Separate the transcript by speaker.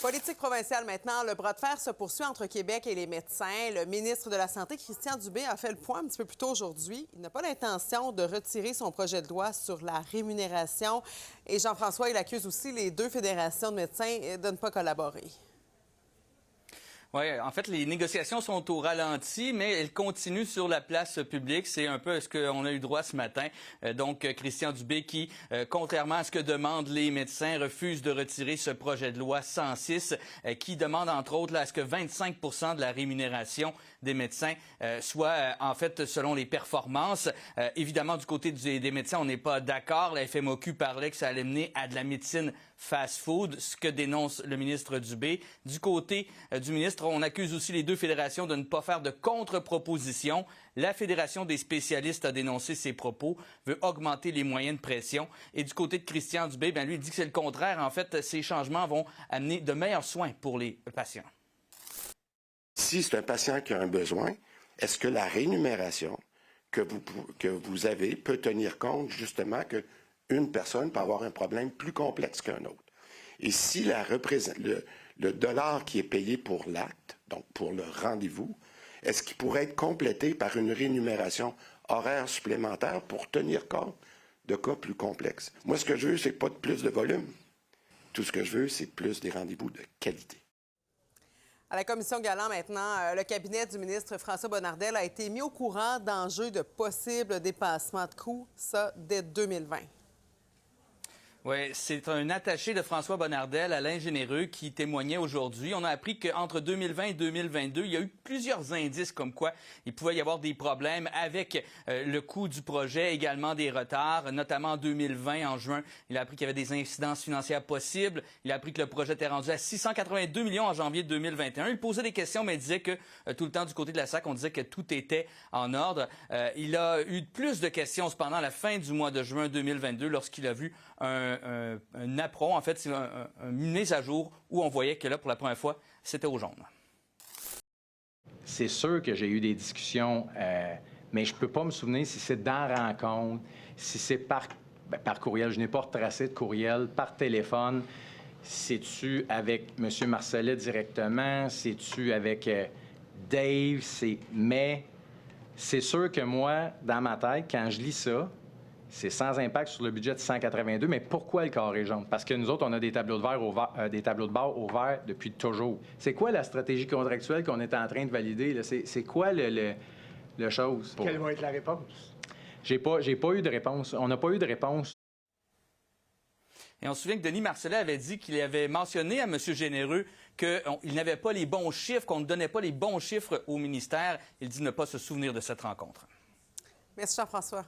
Speaker 1: Politique provinciale maintenant. Le bras de fer se poursuit entre Québec et les médecins. Le ministre de la Santé, Christian Dubé, a fait le point un petit peu plus tôt aujourd'hui. Il n'a pas l'intention de retirer son projet de loi sur la rémunération. Et Jean-François, il accuse aussi les deux fédérations de médecins de ne pas collaborer.
Speaker 2: Oui, en fait, les négociations sont au ralenti, mais elles continuent sur la place publique. C'est un peu ce qu'on a eu droit ce matin. Donc, Christian Dubé qui, contrairement à ce que demandent les médecins, refuse de retirer ce projet de loi 106 qui demande, entre autres, là, à ce que 25 de la rémunération des médecins soit, en fait, selon les performances. Évidemment, du côté des médecins, on n'est pas d'accord. La FMOQ parlait que ça allait mener à de la médecine fast-food, ce que dénonce le ministre Dubé. Du côté du ministre, on accuse aussi les deux fédérations de ne pas faire de contre-propositions. La Fédération des spécialistes a dénoncé ses propos, veut augmenter les moyens de pression. Et du côté de Christian Dubé, lui, il dit que c'est le contraire. En fait, ces changements vont amener de meilleurs soins pour les patients.
Speaker 3: Si c'est un patient qui a un besoin, est-ce que la rémunération que vous avez peut tenir compte justement qu'une personne peut avoir un problème plus complexe qu'un autre? Et si le dollar qui est payé pour l'acte, donc pour le rendez-vous, est-ce qu'il pourrait être complété par une rémunération horaire supplémentaire pour tenir compte de cas plus complexes? Moi, ce que je veux, c'est pas de plus de volume. Tout ce que je veux, c'est plus des rendez-vous de qualité.
Speaker 1: À la commission Galland, maintenant, le cabinet du ministre François Bonnardel a été mis au courant d'enjeux de possibles dépassements de coûts, ça, dès 2020.
Speaker 2: Oui, c'est un attaché de François Bonnardel, Alain Généreux, qui témoignait aujourd'hui. On a appris qu'entre 2020 et 2022, il y a eu plusieurs indices comme quoi il pouvait y avoir des problèmes avec le coût du projet, également des retards, notamment en 2020, en juin. Il a appris qu'il y avait des incidences financières possibles. Il a appris que le projet était rendu à 682 millions en janvier 2021. Il posait des questions, mais il disait que tout le temps, du côté de la SAC, on disait que tout était en ordre. Il a eu plus de questions, cependant, à la fin du mois de juin 2022, lorsqu'il a vu un apron, en fait, c'est une mise à jour où on voyait que là, pour la première fois, c'était au jaune.
Speaker 4: C'est sûr que j'ai eu des discussions, mais je ne peux pas me souvenir si c'est dans la rencontre, si c'est par courriel. Je n'ai pas retracé de courriel, par téléphone. C'est-tu avec M. Marcellet directement? C'est-tu avec Dave? Mais c'est sûr que moi, dans ma tête, quand je lis ça, c'est sans impact sur le budget de 182. Mais pourquoi le carré jaune? Parce que nous autres, on a des tableaux de bord ouverts depuis toujours. C'est quoi la stratégie contractuelle qu'on est en train de valider, là? C'est quoi le chose?
Speaker 5: Quelle va être la réponse?
Speaker 4: J'ai pas eu de réponse. On n'a pas eu de réponse.
Speaker 2: Et on se souvient que Denis Marcellet avait dit qu'il avait mentionné à M. Généreux qu'il n'avait pas les bons chiffres, qu'on ne donnait pas les bons chiffres au ministère. Il dit ne pas se souvenir de cette rencontre.
Speaker 1: Merci Jean-François.